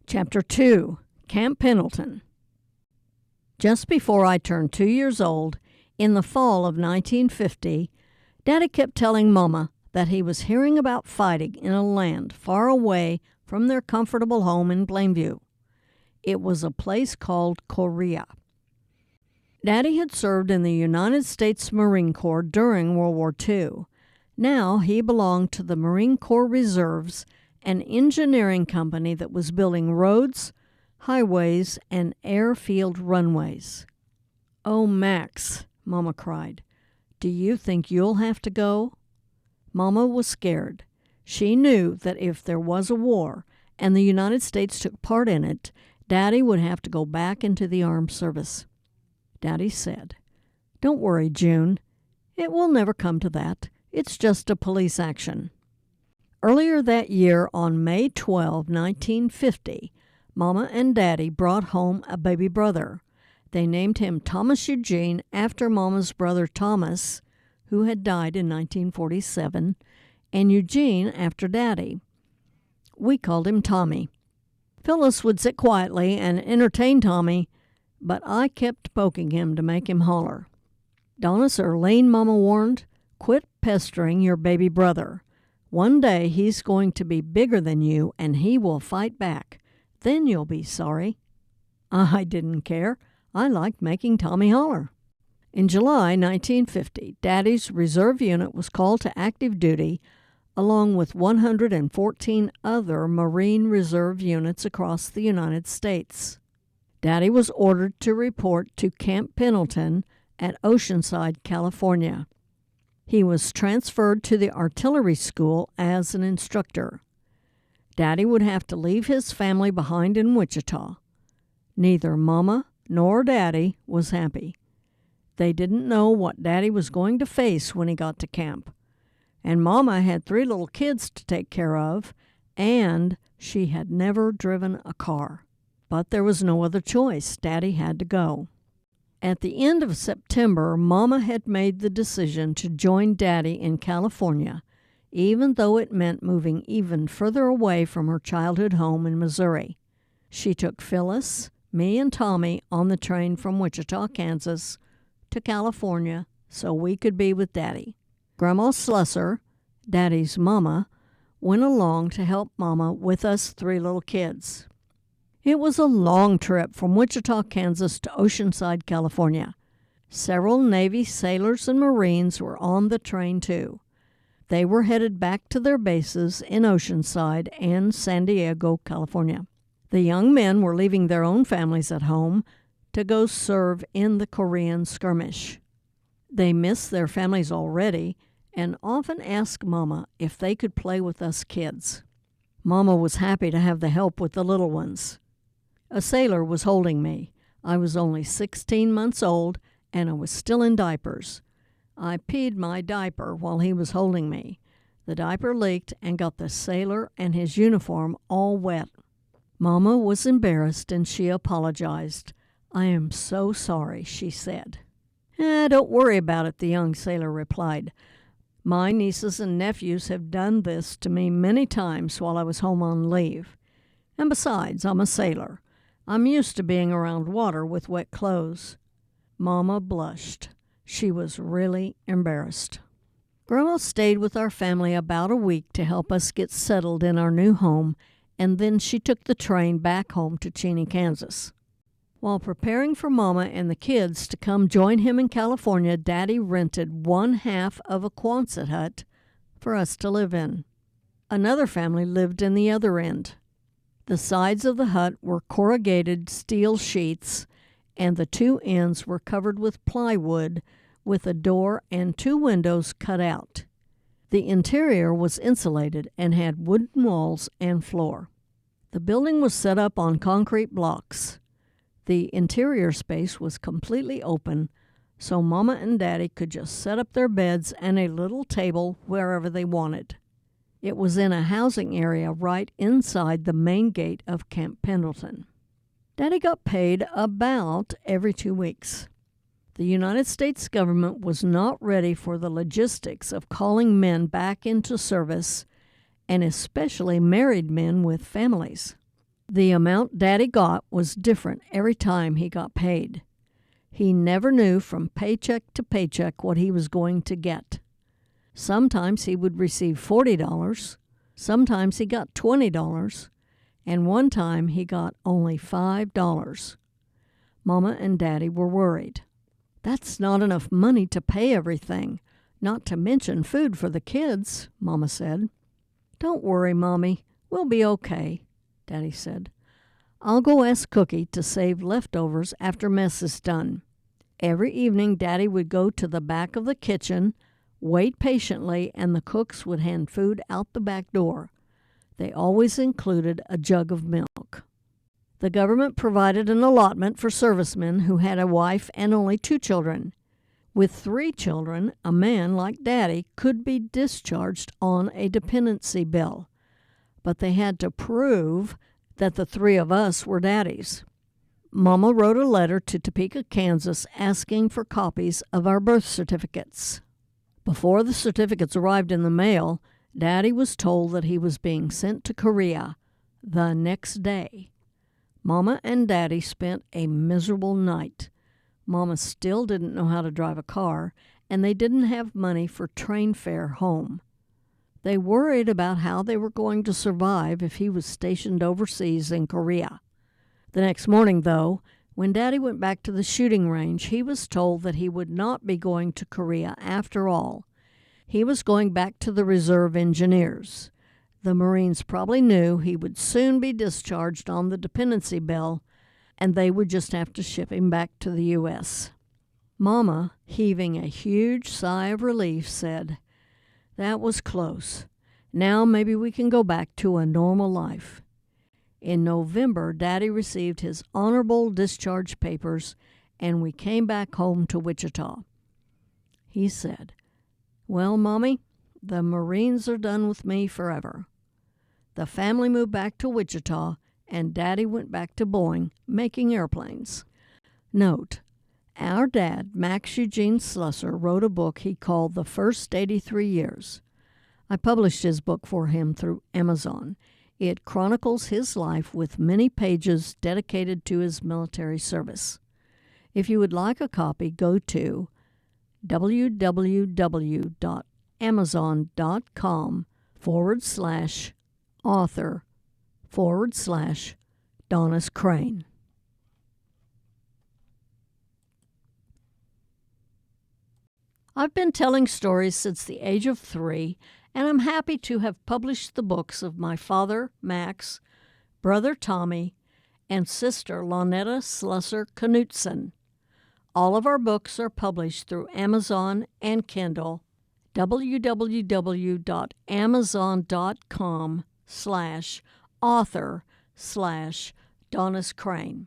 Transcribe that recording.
Chapter 2, Camp Pendleton. Just before I turned 2 years old, in the fall of 1950, Daddy kept telling Momma that he was hearing about fighting in a land far away from their comfortable home in Plainview. It was a place called Korea. Daddy had served in the United States Marine Corps during World War II. Now he belonged to the Marine Corps Reserves, an engineering company that was building roads, highways, and airfield runways. "Oh, Max," Momma cried, "do you think you'll have to go?" Momma was scared. She knew that if there was a war and the United States took part in it, Daddy would have to go back into the armed service. Daddy said, "Don't worry, June. It will never come to that. It's just a police action." Earlier that year, on May 12, 1950, Momma and Daddy brought home a baby brother. They named him Thomas Eugene after Momma's brother Thomas, who had died in 1947, and Eugene after Daddy. We called him Tommy. Phyllis would sit quietly and entertain Tommy, but I kept poking him to make him holler. "Donnis Erlene," Momma warned, "quit pestering your baby brother. One day he's going to be bigger than you, and he will fight back. Then you'll be sorry." I didn't care. I liked making Tommy holler. In July 1950, Daddy's reserve unit was called to active duty, along with 114 other Marine Reserve units across the United States. Daddy was ordered to report to Camp Pendleton at Oceanside, California. He was transferred to the artillery school as an instructor. Daddy would have to leave his family behind in Wichita. Neither Momma nor Daddy was happy. They didn't know what Daddy was going to face when he got to camp. And Momma had 3 little kids to take care of, and she had never driven a car. But there was no other choice. Daddy had to go. At the end of September, Momma had made the decision to join Daddy in California, even though it meant moving even further away from her childhood home in Missouri. She took Phyllis, me, and Tommy on the train from Wichita, Kansas, to California so we could be with Daddy. Grandma Slusser, Daddy's Momma, went along to help Momma with us 3 little kids. It was a long trip from Wichita, Kansas to Oceanside, California. Several Navy sailors and Marines were on the train too. They were headed back to their bases in Oceanside and San Diego, California. The young men were leaving their own families at home to go serve in the Korean skirmish. They missed their families already and often asked Momma if they could play with us kids. Momma was happy to have the help with the little ones. A sailor was holding me. I was only 16 months old, and I was still in diapers. I peed my diaper while he was holding me. The diaper leaked and got the sailor and his uniform all wet. Momma was embarrassed, and she apologized. "I am so sorry," she said. "Don't worry about it," the young sailor replied. "My nieces and nephews have done this to me many times while I was home on leave. And besides, I'm a sailor. I'm used to being around water with wet clothes." Momma blushed. She was really embarrassed. Grandma stayed with our family about a week to help us get settled in our new home, and then she took the train back home to Cheney, Kansas. While preparing for Momma and the kids to come join him in California, Daddy rented 1/2 of a Quonset hut for us to live in. Another family lived in the other end. The sides of the hut were corrugated steel sheets, and the 2 ends were covered with plywood with a door and 2 windows cut out. The interior was insulated and had wooden walls and floor. The building was set up on concrete blocks. The interior space was completely open, so Momma and Daddy could just set up their beds and a little table wherever they wanted. It was in a housing area right inside the main gate of Camp Pendleton. Daddy got paid about every 2 weeks. The United States government was not ready for the logistics of calling men back into service, and especially married men with families. The amount Daddy got was different every time he got paid. He never knew from paycheck to paycheck what he was going to get. Sometimes he would receive $40, sometimes he got $20, and one time he got only $5. Mama and Daddy were worried. "That's not enough money to pay everything, not to mention food for the kids," Mama said. "Don't worry, Mommy. We'll be okay," Daddy said. "I'll go ask Cookie to save leftovers after mess is done." Every evening Daddy would go to the back of the kitchen, wait patiently, and the cooks would hand food out the back door. They always included a jug of milk. The government provided an allotment for servicemen who had a wife and only 2 children. With 3 children, a man like Daddy could be discharged on a dependency bill, but they had to prove that the 3 of us were Daddy's. Mama wrote a letter to Topeka, Kansas, asking for copies of our birth certificates. Before the certificates arrived in the mail, Daddy was told that he was being sent to Korea the next day. Mama and Daddy spent a miserable night. Mama still didn't know how to drive a car, and they didn't have money for train fare home. They worried about how they were going to survive if he was stationed overseas in Korea. The next morning, though, when Daddy went back to the shooting range, he was told that he would not be going to Korea after all. He was going back to the Reserve Engineers. The Marines probably knew he would soon be discharged on the dependency bill, and they would just have to ship him back to the U.S. Mama, heaving a huge sigh of relief, said, "That was close. Now maybe we can go back to a normal life." In November, Daddy received his honorable discharge papers, and we came back home to Wichita. He said, "Well, Mommy, the Marines are done with me forever." The family moved back to Wichita, and Daddy went back to Boeing, making airplanes. Note, our dad, Max Eugene Slusser, wrote a book he called The First 83 Years. I published his book for him through Amazon. It chronicles his life with many pages dedicated to his military service. If you would like a copy, go to www.amazon.com/author/Donnis Crane. I've been telling stories since the age of 3, and I'm happy to have published the books of my father, Max, brother Tommy, and sister Lonetta Slusser Knutson. All of our books are published through Amazon and Kindle. www.amazon.com/author/Donnis Crane.